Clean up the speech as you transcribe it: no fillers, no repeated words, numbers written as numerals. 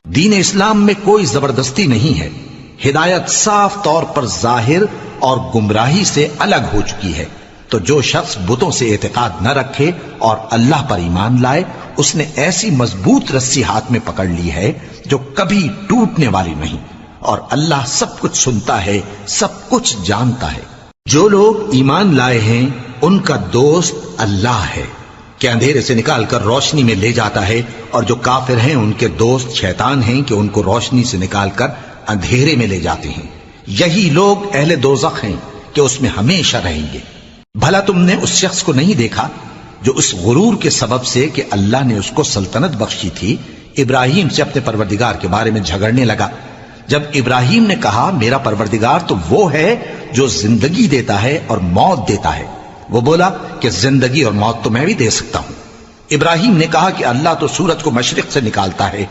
دین اسلام میں کوئی زبردستی نہیں ہے، ہدایت صاف طور پر ظاہر اور گمراہی سے الگ ہو چکی ہے۔ تو جو شخص بتوں سے اعتقاد نہ رکھے اور اللہ پر ایمان لائے، اس نے ایسی مضبوط رسی ہاتھ میں پکڑ لی ہے جو کبھی ٹوٹنے والی نہیں، اور اللہ سب کچھ سنتا ہے، سب کچھ جانتا ہے۔ جو لوگ ایمان لائے ہیں ان کا دوست اللہ ہے کہ اندھیرے سے نکال کر روشنی میں لے جاتا ہے، اور جو کافر ہیں ان کے دوست شیطان ہیں کہ ان کو روشنی سے نکال کر اندھیرے میں لے جاتے ہیں۔ یہی لوگ اہل دوزخ ہیں کہ اس میں ہمیشہ رہیں گے۔ بھلا تم نے اس شخص کو نہیں دیکھا جو اس غرور کے سبب سے کہ اللہ نے اس کو سلطنت بخشی تھی، ابراہیم سے اپنے پروردگار کے بارے میں جھگڑنے لگا؟ جب ابراہیم نے کہا میرا پروردگار تو وہ ہے جو زندگی دیتا ہے اور موت دیتا ہے، وہ بولا کہ زندگی اور موت تو میں بھی دے سکتا ہوں۔ ابراہیم نے کہا کہ اللہ تو سورج کو مشرق سے نکالتا ہے